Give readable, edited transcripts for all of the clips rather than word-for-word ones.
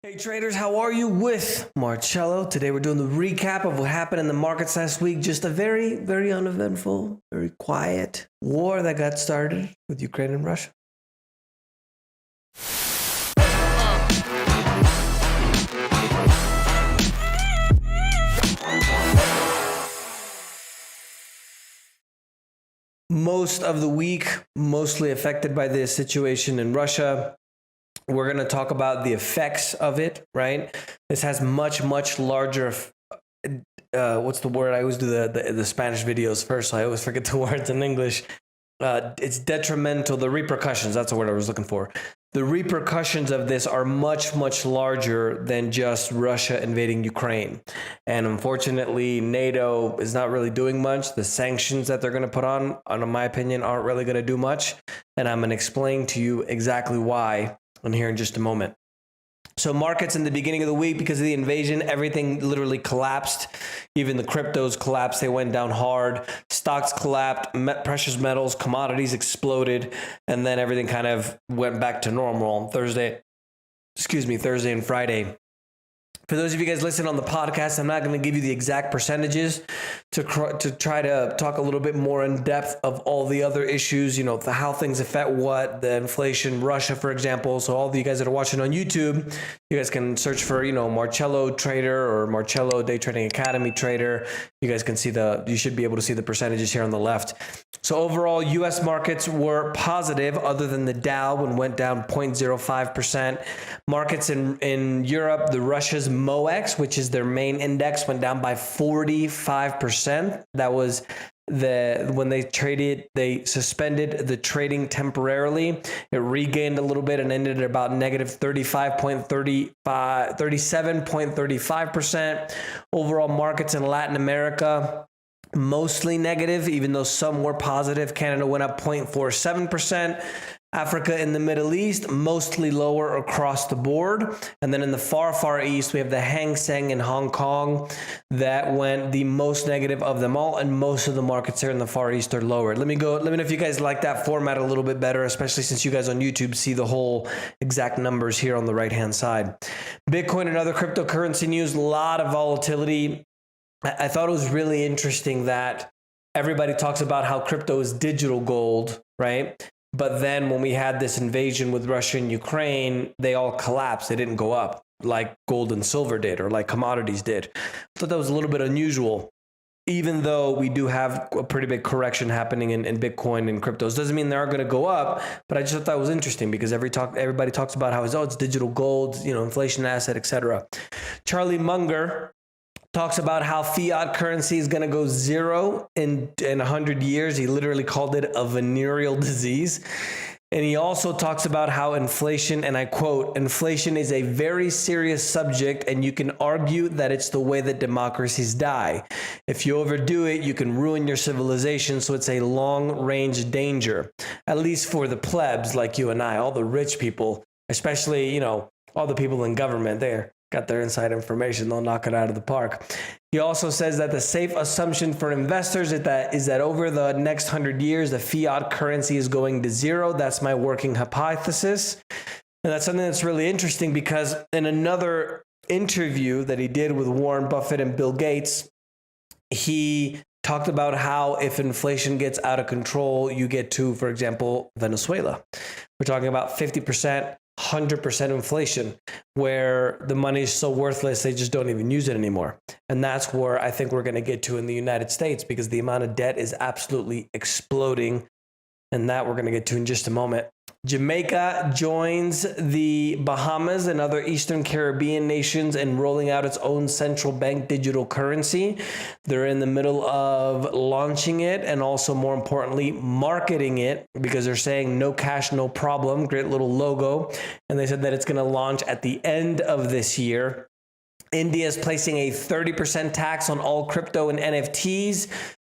Hey traders, how are you? With Marcello. Today we're doing the recap of what happened in the markets last week. Just a very, very uneventful, very quiet war that got started with Ukraine and Russia. Most of the week, mostly affected by the situation in Russia. We're going to talk about the effects of it, right? This has much larger, what's the word? I always do the Spanish videos first, so I always forget the words in English. It's detrimental, the repercussions, that's the word I was looking for. The repercussions of this are much larger than just Russia invading Ukraine. And unfortunately, NATO is not really doing much. The sanctions that they're going to put on, in my opinion, aren't really going to do much. And I'm going to explain to you exactly why here in just a moment. So markets in the beginning of the week, because of the invasion, everything literally collapsed. Even the cryptos collapsed. They went down hard. Stocks collapsed. Precious metals, commodities exploded. And then everything kind of went back to normal Thursday and Friday. For those of you guys listening on the podcast, I'm not going to give you the exact percentages to try to talk a little bit more in depth of all the other issues, how things affect what, the inflation, Russia, for example. So all of you guys that are watching on YouTube, you guys can search for, Marcello Trader or Marcello Day Trading Academy Trader. You guys can see you should be able to see the percentages here on the left. So overall, U.S. markets were positive other than the Dow went down 0.05%. Markets in Europe, the Russia's MOEX, which is their main index, went down by 45%. That was when they traded, they suspended the trading temporarily. It regained a little bit and ended at about negative 37.35%. Overall markets in Latin America, mostly negative, even though some were positive. Canada went up 0.47%. Africa and the Middle East, mostly lower across the board. And then in the far east, we have the Hang Seng in Hong Kong that went the most negative of them all. And most of the markets here in the Far East are lower. Let me know if you guys like that format a little bit better, especially since you guys on YouTube see the whole exact numbers here on the right-hand side. Bitcoin and other cryptocurrency news, a lot of volatility. I thought it was really interesting that everybody talks about how crypto is digital gold, right? But then when we had this invasion with Russia and Ukraine, they all collapsed. They didn't go up like gold and silver did or like commodities did. I thought that was a little bit unusual, even though we do have a pretty big correction happening in Bitcoin and cryptos. Doesn't mean they are going to go up, but I just thought that was interesting because everybody talks about how it's digital gold, inflation asset, etc. Charlie Munger talks about how fiat currency is going to go zero in 100 years. He literally called it a venereal disease. And he also talks about how inflation, and I quote, "Inflation is a very serious subject, and you can argue that it's the way that democracies die. If you overdo it, you can ruin your civilization, so it's a long-range danger, at least for the plebs like you and I, all the rich people, especially, all the people in government there. Got their inside information, they'll knock it out of the park." He also says that the safe assumption for investors is that over the next 100 years, the fiat currency is going to zero. That's my working hypothesis. And that's something that's really interesting because in another interview that he did with Warren Buffett and Bill Gates, he talked about how if inflation gets out of control, you get to, for example, Venezuela. We're talking about 50%. 100% inflation, where the money is so worthless, they just don't even use it anymore. And that's where I think we're going to get to in the United States because the amount of debt is absolutely exploding. And that we're going to get to in just a moment. Jamaica joins the Bahamas and other Eastern Caribbean nations in rolling out its own central bank digital currency. They're in the middle of launching it and also, more importantly, marketing it because they're saying no cash, no problem. Great little logo. And they said that it's going to launch at the end of this year. India is placing a 30% tax on all crypto and NFTs.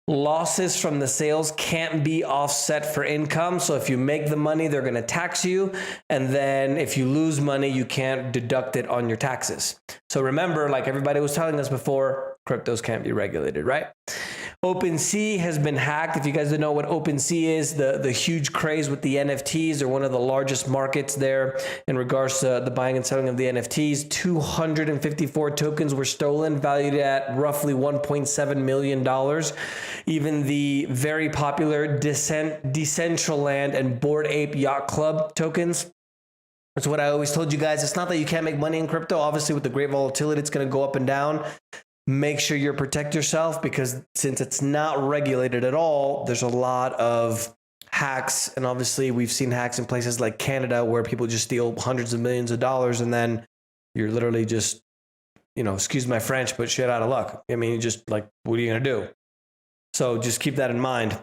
Losses from the sales can't be offset for income. So if you make the money, they're going to tax you. And then if you lose money, you can't deduct it on your taxes. So remember, like everybody was telling us before, cryptos can't be regulated, right? Opensea has been hacked. If you guys don't know what Opensea is, the huge craze with the NFTs, are one of the largest markets there in regards to the buying and selling of the NFTs. 254 tokens were stolen, valued at roughly $1.7 million. Even the very popular Decentraland and Bored Ape Yacht Club tokens. That's what I always told you guys. It's not that you can't make money in crypto. Obviously, with the great volatility, it's going to go up and down. Make sure you protect yourself, because since it's not regulated at all, there's a lot of hacks. And obviously we've seen hacks in places like Canada where people just steal hundreds of millions of dollars, and then you're literally just, excuse my French, but shit out of luck. I mean, just like, what are you going to do? So just keep that in mind.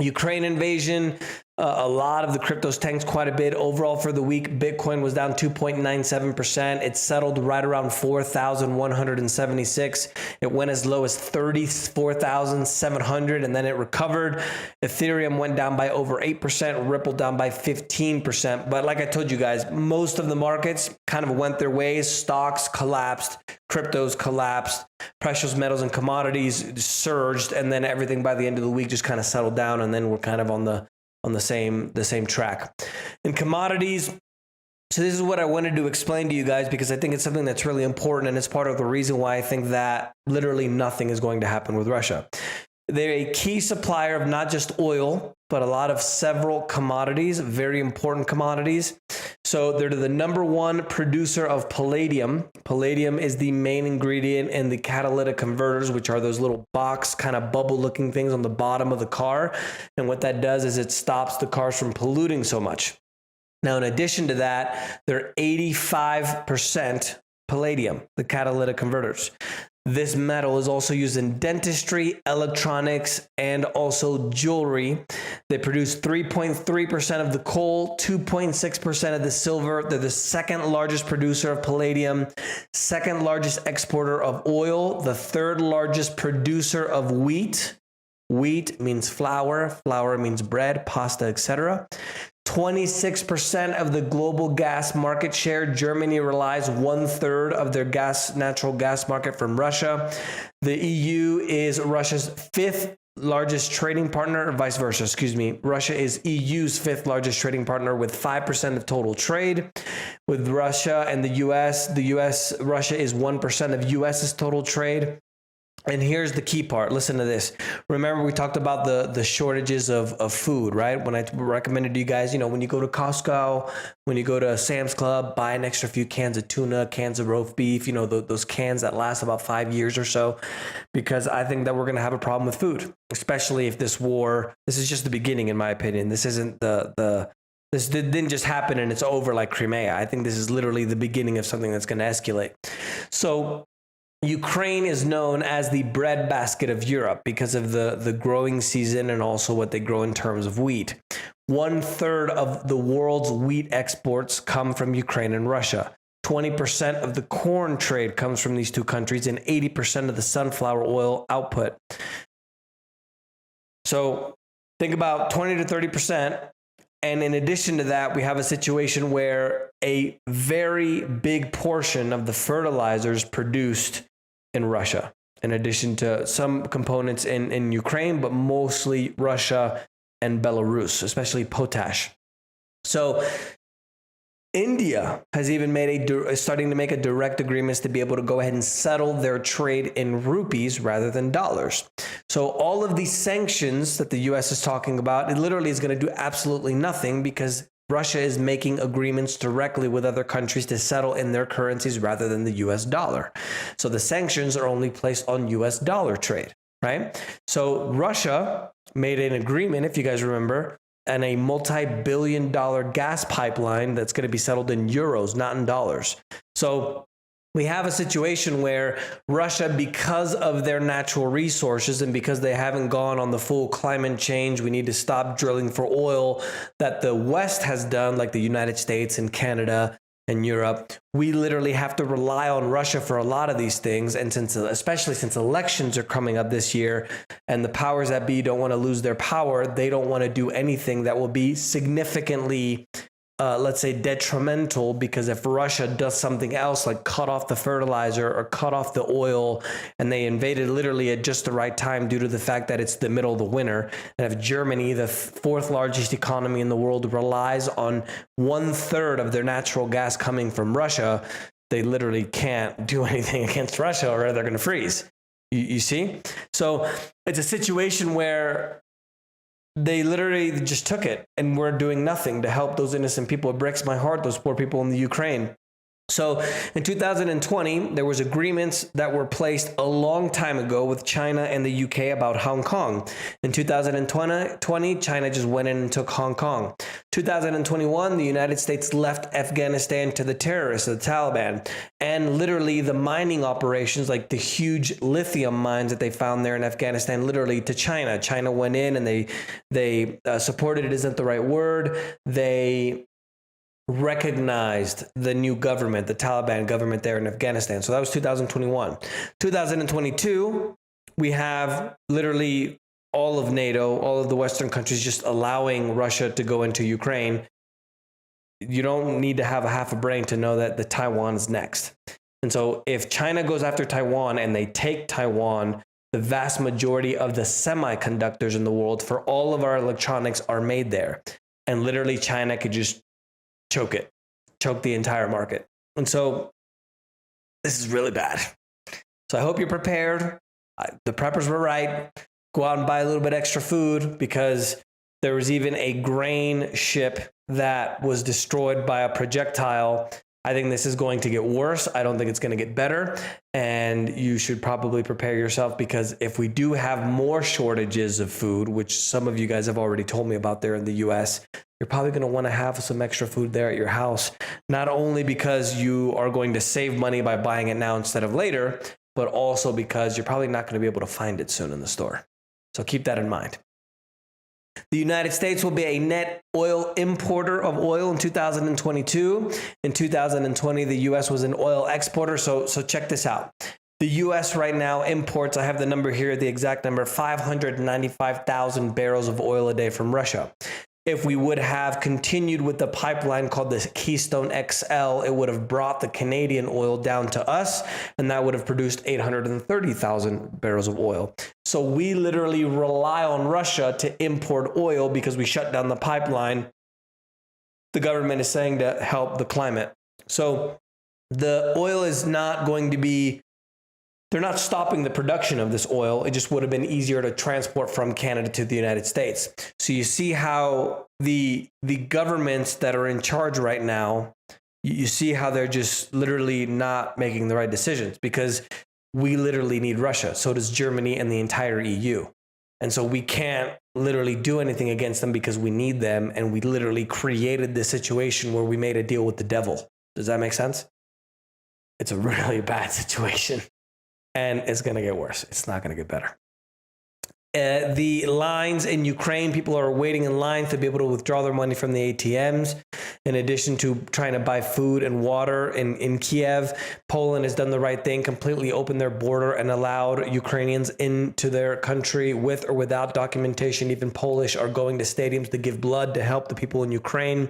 Ukraine invasion, a lot of the cryptos tanked quite a bit. Overall for the week, Bitcoin was down 2.97%. It settled right around 4,176. It went as low as 34,700, and then it recovered. Ethereum went down by over 8%, Ripple down by 15%. But like I told you guys, most of the markets kind of went their ways. Stocks collapsed, cryptos collapsed, precious metals and commodities surged, and then everything by the end of the week just kind of settled down, and then we're kind of on the same track. In commodities, so this is what I wanted to explain to you guys, because I think it's something that's really important, and it's part of the reason why I think that literally nothing is going to happen with Russia. They're a key supplier of not just oil, but a lot of several commodities, very important commodities. So they're the number one producer of palladium. Palladium is the main ingredient in the catalytic converters, which are those little box kind of bubble looking things on the bottom of the car. And what that does is it stops the cars from polluting so much. Now, in addition to that, they're 85% palladium, the catalytic converters. This metal is also used in dentistry, electronics, and also jewelry. They produce 3.3% of the coal, 2.6% of the silver. They're the second largest producer of palladium, second largest exporter of oil, the third largest producer of wheat. Wheat means flour, flour means bread, pasta, etc. 26% of the global gas market share. Germany relies 1/3 of their natural gas market from Russia. The EU is Russia's fifth largest trading partner, or vice versa, Russia is EU's fifth largest trading partner with 5% of total trade. With Russia and the US, Russia is 1% of US's total trade. And here's the key part. Listen to this. Remember, we talked about the shortages of food, right? When I recommended to you guys, when you go to Costco, when you go to Sam's Club, buy an extra few cans of tuna, cans of roast beef, those cans that last about 5 years or so, because I think that we're going to have a problem with food, especially if this is just the beginning, in my opinion. This isn't this didn't just happen and it's over like Crimea. I think this is literally the beginning of something that's going to escalate. So Ukraine is known as the breadbasket of Europe because of the growing season and also what they grow in terms of wheat. 1/3 of the world's wheat exports come from Ukraine and Russia. 20% of the corn trade comes from these two countries, and 80% of the sunflower oil output. So think about 20 to 30%. And in addition to that, we have a situation where a very big portion of the fertilizers produced in Russia, in addition to some components in Ukraine, but mostly Russia and Belarus, especially potash. So India has even starting to make a direct agreements to be able to go ahead and settle their trade in rupees rather than dollars. So all of these sanctions that the US is talking about, it literally is going to do absolutely nothing, because Russia is making agreements directly with other countries to settle in their currencies rather than the US dollar. So the sanctions are only placed on US dollar trade, right? So Russia made an agreement, if you guys remember, and a multi-billion-dollar gas pipeline that's going to be settled in euros, not in dollars. So we have a situation where Russia, because of their natural resources and because they haven't gone on the full climate change, we need to stop drilling for oil that the West has done, like the United States and Canada and Europe. We literally have to rely on Russia for a lot of these things. And especially since elections are coming up this year and the powers that be don't want to lose their power, they don't want to do anything that will be significantly let's say, detrimental, because if Russia does something else, like cut off the fertilizer or cut off the oil, and they invaded literally at just the right time due to the fact that it's the middle of the winter, and if Germany, the fourth largest economy in the world, relies on 1/3 of their natural gas coming from Russia, they literally can't do anything against Russia, or they're going to freeze. You see? So it's a situation where they literally just took it, and we're doing nothing to help those innocent people. It breaks my heart, those poor people in the Ukraine. So in 2020, there was agreements that were placed a long time ago with China and the UK about Hong Kong. In 2020, China just went in and took Hong Kong. 2021, the United States left Afghanistan to the terrorists, the Taliban, and literally the mining operations, like the huge lithium mines that they found there in Afghanistan, literally to China. China went in and they supported it, isn't the right word. They recognized the new government, the Taliban government there in Afghanistan. So that was 2021. 2022, we have literally all of NATO, all of the Western countries just allowing Russia to go into Ukraine. You don't need to have a half a brain to know that the Taiwan is next. And so if China goes after Taiwan and they take Taiwan, the vast majority of the semiconductors in the world for all of our electronics are made there. And literally China could just choke the entire market. And so this is really bad. So I hope you're prepared. The preppers were right. Go out and buy a little bit extra food, because there was even a grain ship that was destroyed by a projectile. I think this is going to get worse. I don't think it's going to get better. And you should probably prepare yourself, because if we do have more shortages of food, which some of you guys have already told me about there in the US, you're probably going to want to have some extra food there at your house, not only because you are going to save money by buying it now instead of later, but also because you're probably not going to be able to find it soon in the store. So keep that in mind. The United States will be a net oil importer of oil in 2022. In 2020, the U.S. was an oil exporter. So check this out. The U.S. right now imports, I have the number here, the exact number, 595,000 barrels of oil a day from Russia. If we would have continued with the pipeline called the Keystone XL, it would have brought the Canadian oil down to us, and that would have produced 830,000 barrels of oil. So we literally rely on Russia to import oil because we shut down the pipeline. The government is saying to help the climate. So the oil is not going to be, they're not stopping the production of this oil. It just would have been easier to transport from Canada to the United States. So you see how the governments that are in charge right now, you see how they're just literally not making the right decisions, because we literally need Russia. So does Germany and the entire EU. And so we can't literally do anything against them because we need them. And we literally created this situation where we made a deal with the devil. Does that make sense? It's a really bad situation. And it's going to get worse. It's not going to get better. The lines in Ukraine, people are waiting in line to be able to withdraw their money from the ATMs, in addition to trying to buy food and water in Kiev. Poland has done the right thing, completely opened their border and allowed Ukrainians into their country with or without documentation. Even Polish are going to stadiums to give blood to help the people in Ukraine.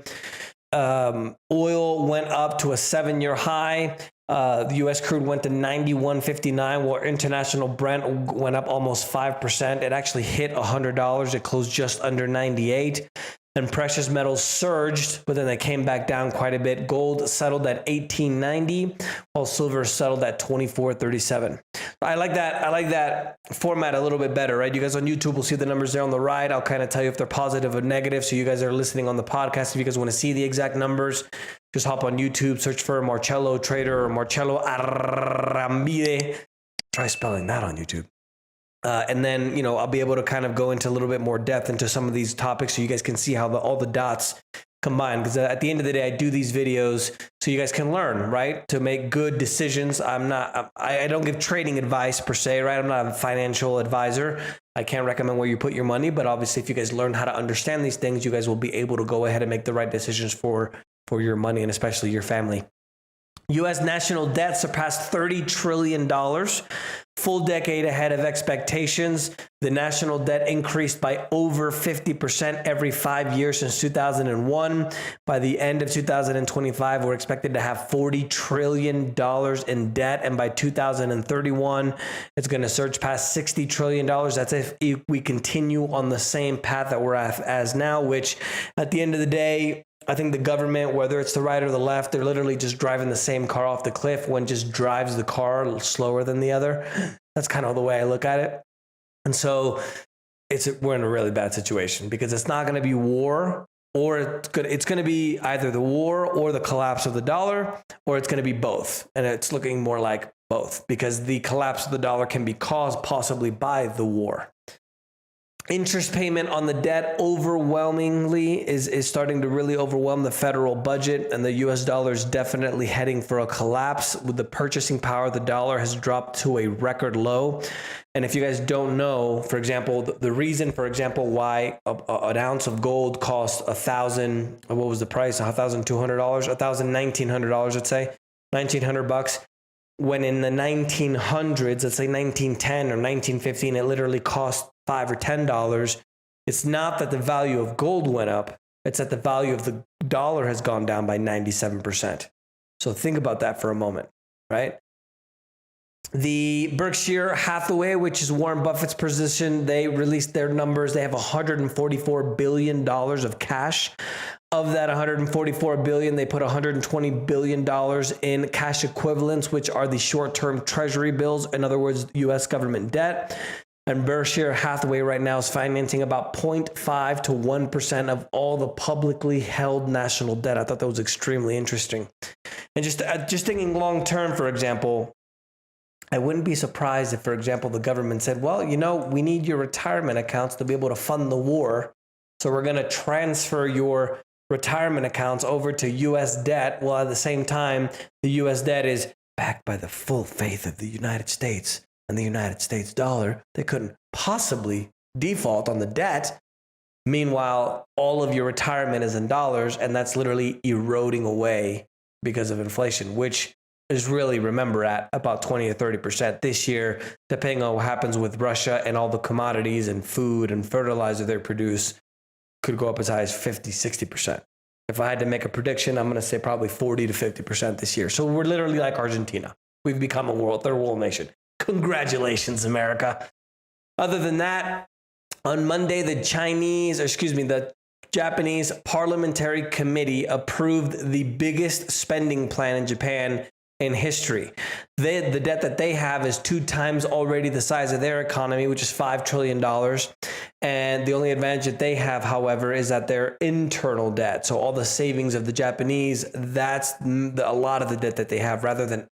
Oil went up to a 7-year high. The U.S. crude went to 91.59, while international Brent went up almost 5%. It actually hit $100. It closed just under 98. And precious metals surged, but then they came back down quite a bit. Gold settled at $18.90, while silver settled at $24.37. I like that format a little bit better, right? You guys on YouTube will see the numbers there on the right. I'll kind of tell you if they're positive or negative. So you guys are listening on the podcast, if you guys want to see the exact numbers, just hop on YouTube, search for Marcello Trader or Marcello Arambide. Try spelling that on YouTube. And then, I'll be able to kind of go into a little bit more depth into some of these topics so you guys can see how all the dots combine. Because at the end of the day, I do these videos so you guys can learn, right? To make good decisions. I don't give trading advice per se, right? I'm not a financial advisor. I can't recommend where you put your money, but obviously if you guys learn how to understand these things, you guys will be able to go ahead and make the right decisions for your money and especially your family. U.S. national debt surpassed $30 trillion full decade ahead of expectations. The national debt increased by over 50% every 5 years since 2001. By the end of 2025, we're expected to have $40 trillion in debt. And by 2031, it's going to surge past $60 trillion. That's if we continue on the same path that we're at as now, which at the end of the day, I think the government, whether it's the right or the left, they're literally just driving the same car off the cliff. One just drives the car slower than the other. That's kind of the way I look at it. And so we're in a really bad situation because it's not going to be war, or it's going to be either the war or the collapse of the dollar, or it's going to be both. And it's looking more like both because the collapse of the dollar can be caused possibly by the war. Interest payment on the debt overwhelmingly is starting to really overwhelm the federal budget, and the US dollar is definitely heading for a collapse. With the purchasing power, the dollar has dropped to a record low. And if you guys don't know, for example, the reason, for example, why an ounce of gold cost $1,000, what was the price? $1,200, $1,900, let's say, $1,900. When in the 1900s, let's say 1910 or 1915, it literally cost $5 or $10. It's not that the value of gold went up. It's that the value of the dollar has gone down by 97%. So think about that for a moment, right? The Berkshire Hathaway, which is Warren Buffett's position, they released their numbers. They have $144 billion of cash. Of that $144 billion, they put $120 billion in cash equivalents, which are the short-term treasury bills. In other words, U.S. government debt. And Berkshire Hathaway right now is financing about 0.5 to 1% of all the publicly held national debt. I thought that was extremely interesting. And just thinking long-term, for example, I wouldn't be surprised if, for example, the government said, well, we need your retirement accounts to be able to fund the war. So we're going to transfer your retirement accounts over to U.S. debt, while at the same time, the U.S. debt is backed by the full faith of the United States and the United States dollar. They couldn't possibly default on the debt. Meanwhile, all of your retirement is in dollars, and that's literally eroding away because of inflation, which is really, remember, at about 20 or 30% this year, depending on what happens with Russia and all the commodities and food and fertilizer they produce, could go up as high as 50, 60%. If I had to make a prediction, I'm going to say probably 40 to 50% this year. So we're literally like Argentina. We've become a third world nation. Congratulations, America. Other than that, on Monday, the Japanese Parliamentary Committee approved the biggest spending plan in Japan in history. The debt that they have is 2 times already the size of their economy, which is $5 trillion. And the only advantage that they have, however, is that their internal debt. So all the savings of the Japanese, that's a lot of the debt that they have rather than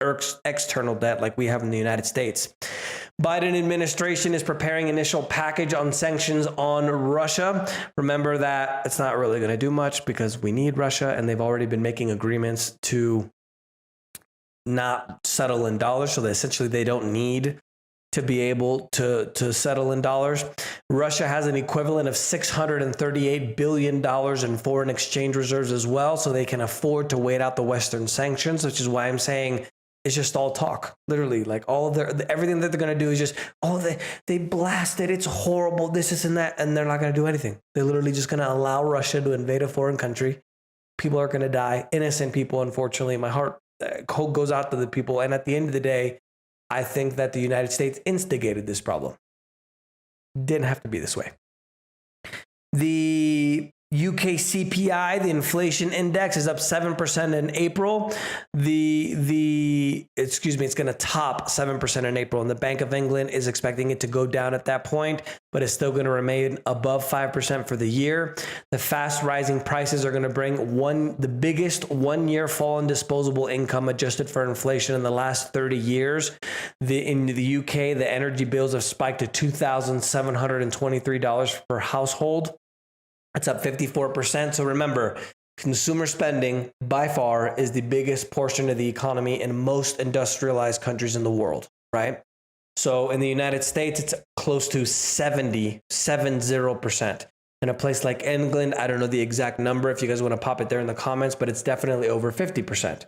external debt like we have in the United States. Biden administration is preparing initial package on sanctions on Russia. Remember that it's not really going to do much because we need Russia, and they've already been making agreements to not settle in dollars. So essentially they don't need to be able to settle in dollars. Russia has an equivalent of $638 billion in foreign exchange reserves as well. So they can afford to wait out the Western sanctions, which is why I'm saying it's just all talk. Literally, like all of everything that they're going to do is just, they blasted, it's horrible, this and that. And they're not going to do anything. They're literally just going to allow Russia to invade a foreign country. People are going to die, innocent people, unfortunately. My heart goes out to the people. And at the end of the day, I think that the United States instigated this problem. Didn't have to be this way. The UK CPI, the inflation index, is up 7% in April. It's going to top 7% in April, and the Bank of England is expecting it to go down at that point, but it's still going to remain above 5% for the year. The fast rising prices are going to bring the biggest one-year fall in disposable income adjusted for inflation in the last 30 years. In the UK, the energy bills have spiked to $2,723 per household. It's up 54%. So remember, consumer spending by far is the biggest portion of the economy in most industrialized countries in the world, right? So in the United States, it's close to 70%. In a place like England, I don't know the exact number if you guys want to pop it there in the comments, but it's definitely over 50%.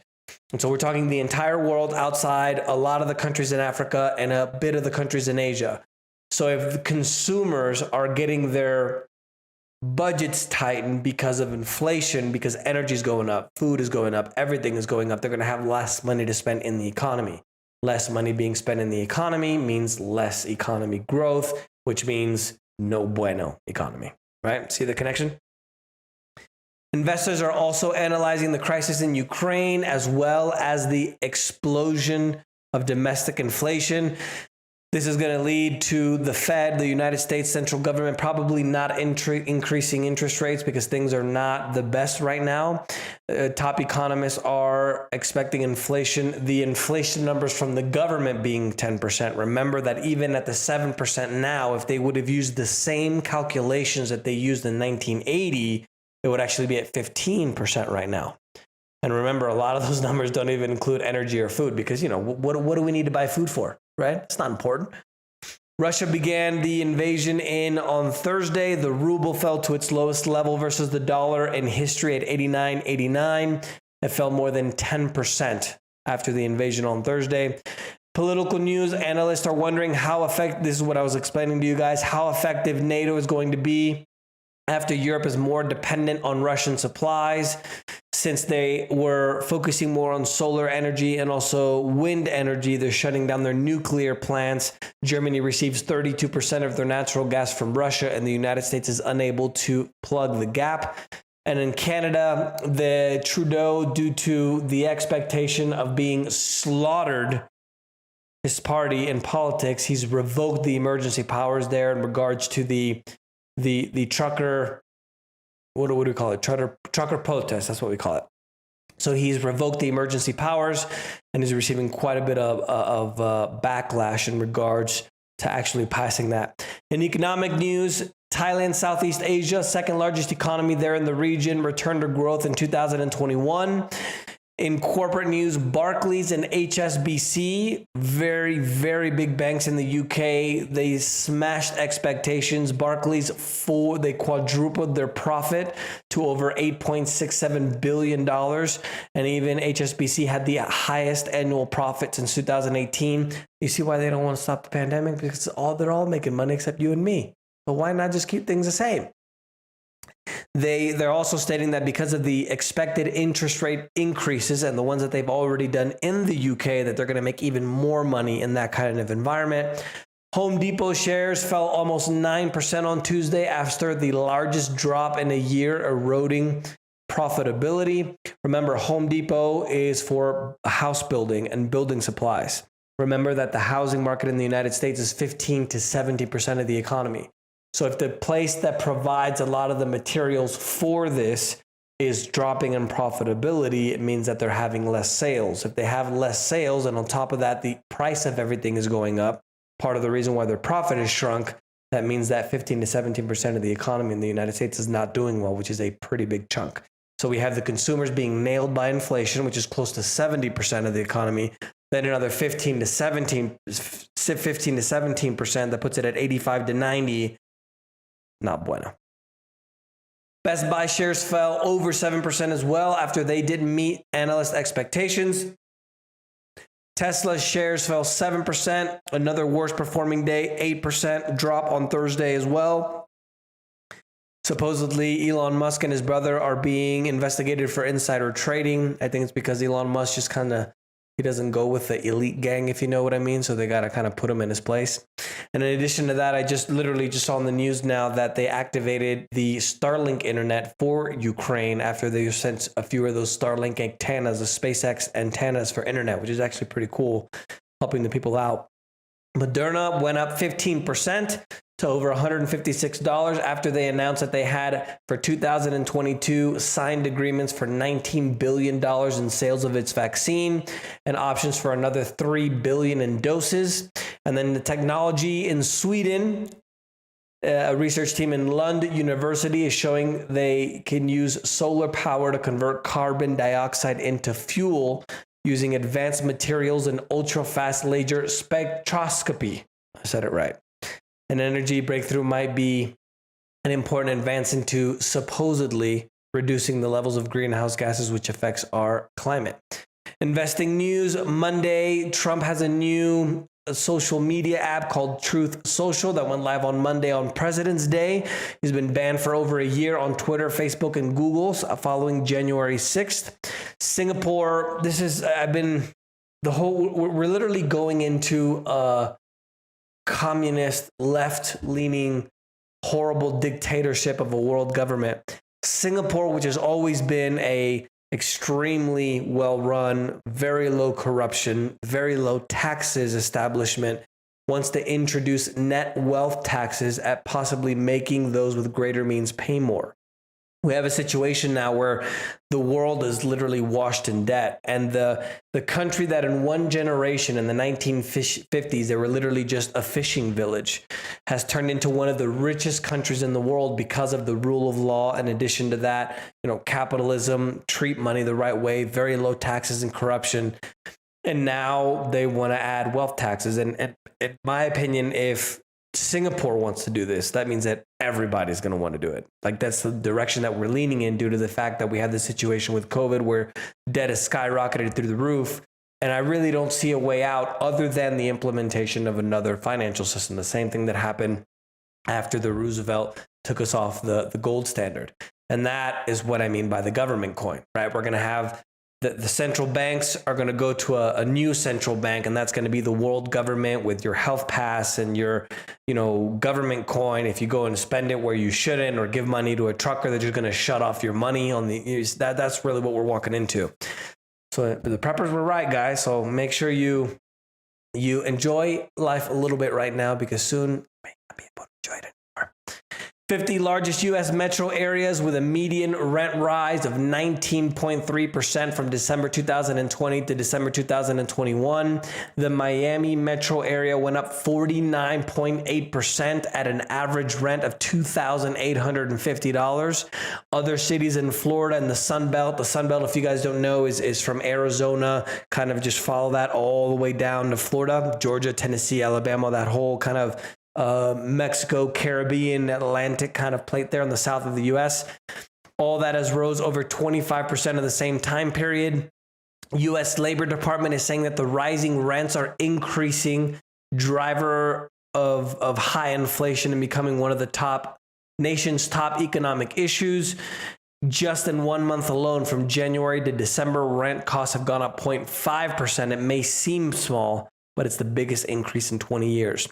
And so we're talking the entire world outside a lot of the countries in Africa and a bit of the countries in Asia. So if the consumers are getting their budgets tightened because of inflation, because energy is going up, food is going up, everything is going up, they're going to have less money to spend in the economy. Less money being spent in the economy means less economy growth, which means no bueno economy, right? See the connection? Investors are also analyzing the crisis in Ukraine as well as the explosion of domestic inflation. This is going to lead to the Fed, the United States central government, probably not increasing interest rates because things are not the best right now. Top economists are expecting the inflation numbers from the government being 10%. Remember that even at the 7% now, if they would have used the same calculations that they used in 1980, it would actually be at 15% right now. And remember, a lot of those numbers don't even include energy or food because, what do we need to buy food for, right? It's not important. Russia began the invasion on Thursday. The ruble fell to its lowest level versus the dollar in history at 89.89. It fell more than 10% after the invasion on Thursday. Political news analysts are wondering this is what I was explaining to you guys, how effective NATO is going to be after Europe is more dependent on Russian supplies. Since they were focusing more on solar energy and also wind energy, they're shutting down their nuclear plants. Germany receives 32% of their natural gas from Russia, and the United States is unable to plug the gap. And in Canada, the Trudeau, due to the expectation of being slaughtered, his party in politics, he's revoked the emergency powers there in regards to the trucker, what do we call it? Trucker protest, that's what we call it. So he's revoked the emergency powers and is receiving quite a bit of backlash in regards to actually passing that. In economic news, Thailand, Southeast Asia, second largest economy there in the region, returned to growth in 2021. In corporate news, Barclays and HSBC, very, very big banks in the UK, they smashed expectations. Barclays, they quadrupled their profit to over $8.67 billion. And even HSBC had the highest annual profit since 2018. You see why they don't want to stop the pandemic? Because they're all making money except you and me. So why not just keep things the same? They're also stating that because of the expected interest rate increases and the ones that they've already done in the UK, that they're going to make even more money in that kind of environment. Home Depot shares fell almost 9% on Tuesday after the largest drop in a year, eroding profitability. Remember, Home Depot is for house building and building supplies. Remember that the housing market in the United States is 15 to 70% of the economy. So if the place that provides a lot of the materials for this is dropping in profitability, it means that they're having less sales. If they have less sales, and on top of that, the price of everything is going up, part of the reason why their profit is shrunk, that means that 15 to 17% of the economy in the United States is not doing well, which is a pretty big chunk. So we have the consumers being nailed by inflation, which is close to 70% of the economy. Then another 15 to 17%, that puts it at 85 to 90. Not bueno. Best Buy shares fell over 7% as well after they didn't meet analyst expectations. Tesla shares fell 7%, another worst performing day, 8% drop on Thursday as well. Supposedly, Elon Musk and his brother are being investigated for insider trading. I think it's because Elon Musk just he doesn't go with the elite gang, if you know what I mean. So they got to kind of put him in his place. And in addition to that, I just saw on the news now that they activated the Starlink internet for Ukraine after they sent a few of those Starlink antennas, the SpaceX antennas for internet, which is actually pretty cool, helping the people out. Moderna went up 15% to over $156 after they announced that they had, for 2022, signed agreements for $19 billion in sales of its vaccine and options for another $3 billion in doses. And then the technology in Sweden, a research team in Lund University is showing they can use solar power to convert carbon dioxide into fuel using advanced materials and ultra-fast laser spectroscopy. I said it right. An energy breakthrough might be an important advance into supposedly reducing the levels of greenhouse gases, which affects our climate. Investing news Monday. Trump has a new social media app called Truth Social that went live on Monday on President's Day. He's been banned for over a year on Twitter, Facebook, and Google following January 6th. Singapore, we're literally going into a communist, left-leaning, horrible dictatorship of a world government. Singapore, which has always been a extremely well-run, very low corruption, very low taxes establishment, wants to introduce net wealth taxes at possibly making those with greater means pay more. We have a situation now where the world is literally washed in debt. And the country that in one generation in the 1950s, they were literally just a fishing village, has turned into one of the richest countries in the world because of the rule of law. In addition to that, capitalism, treat money the right way, very low taxes and corruption. And now they want to add wealth taxes. And in my opinion, if Singapore wants to do this, that means that everybody's going to want to do it. Like, that's the direction that we're leaning in due to the fact that we had this situation with COVID where debt has skyrocketed through the roof. And I really don't see a way out other than the implementation of another financial system. The same thing that happened after the Roosevelt took us off the gold standard. And that is what I mean by the government coin, right? We're going to have the central banks are going to go to a new central bank, and that's going to be the world government with your health pass and your, government coin. If you go and spend it where you shouldn't or give money to a trucker, they're just going to shut off your money on that's really what we're walking into. So the preppers were right, guys. So make sure you enjoy life a little bit right now, because soon you may not be able to enjoy it anymore. 50 largest U.S. metro areas with a median rent rise of 19.3% from December 2020 to December 2021. The Miami metro area went up 49.8% at an average rent of $2,850. Other cities in Florida and the Sun Belt, if you guys don't know, is from Arizona, kind of just follow that all the way down to Florida, Georgia, Tennessee, Alabama, that whole kind of Mexico, Caribbean, Atlantic kind of plate there in the south of the U.S. All that has rose over 25% of the same time period. U.S. Labor Department is saying that the rising rents are increasing driver of high inflation and becoming one of the nation's top economic issues. Just in 1 month alone, from January to December, rent costs have gone up 0.5%. It may seem small, but it's the biggest increase in 20 years.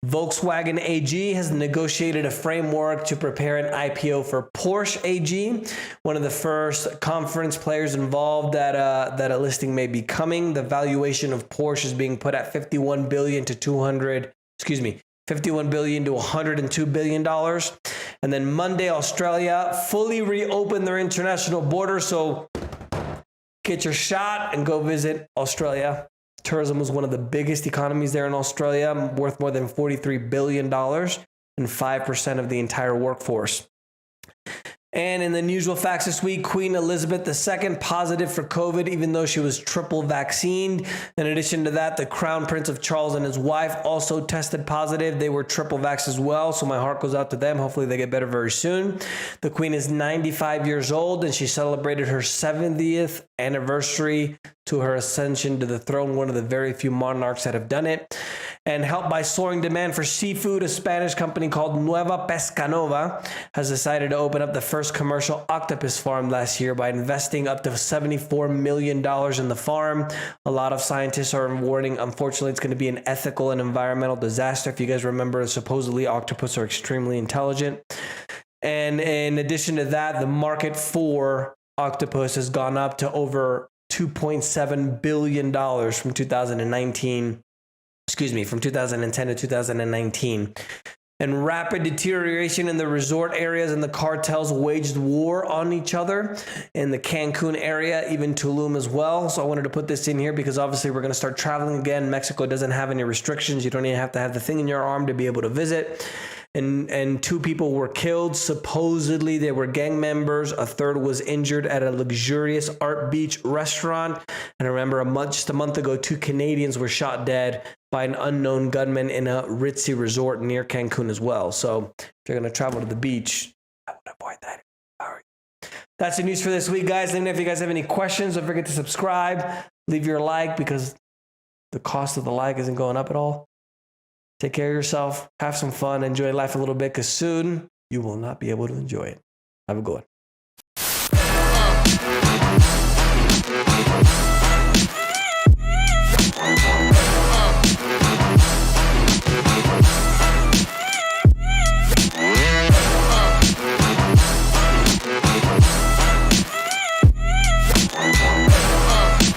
Volkswagen AG has negotiated a framework to prepare an IPO for Porsche AG, one of the first conference players involved that a listing may be coming. The valuation of Porsche is being put at $51 billion to $102 billion. And then Monday, Australia fully reopened their international border. So get your shot and go visit Australia. Tourism was one of the biggest economies there in Australia, worth more than $43 billion and 5% of the entire workforce. And in the unusual facts this week, Queen Elizabeth II positive for COVID, even though she was triple vaccinated. In addition to that, the Crown Prince of Charles and his wife also tested positive. They were triple vaxxed as well, so my heart goes out to them. Hopefully they get better very soon. The Queen is 95 years old, and she celebrated her 70th anniversary to her ascension to the throne, one of the very few monarchs that have done it. And helped by soaring demand for seafood, a Spanish company called Nueva Pescanova has decided to open up the first commercial octopus farm last year by investing up to $74 million in the farm. A lot of scientists are warning, unfortunately, it's going to be an ethical and environmental disaster. If you guys remember, supposedly octopus are extremely intelligent. And in addition to that, the market for octopus has gone up to over $2.7 billion from 2010 to 2019. And rapid deterioration in the resort areas, and the cartels waged war on each other in the Cancun area, even Tulum as well. So I wanted to put this in here because obviously we're going to start traveling again. Mexico doesn't have any restrictions. You don't even have to have the thing in your arm to be able to visit. And 2 people were killed. Supposedly they were gang members. A third was injured at a luxurious Art Beach restaurant. And I remember just a month ago, 2 Canadians were shot dead by an unknown gunman in a ritzy resort near Cancun as well. So if you're going to travel to the beach, I would avoid that. That's the news for this week, guys. Let me know if you guys have any questions. Don't forget to subscribe. Leave your like because the cost of the like isn't going up at all. Take care of yourself. Have some fun. Enjoy life a little bit because soon you will not be able to enjoy it. Have a good one.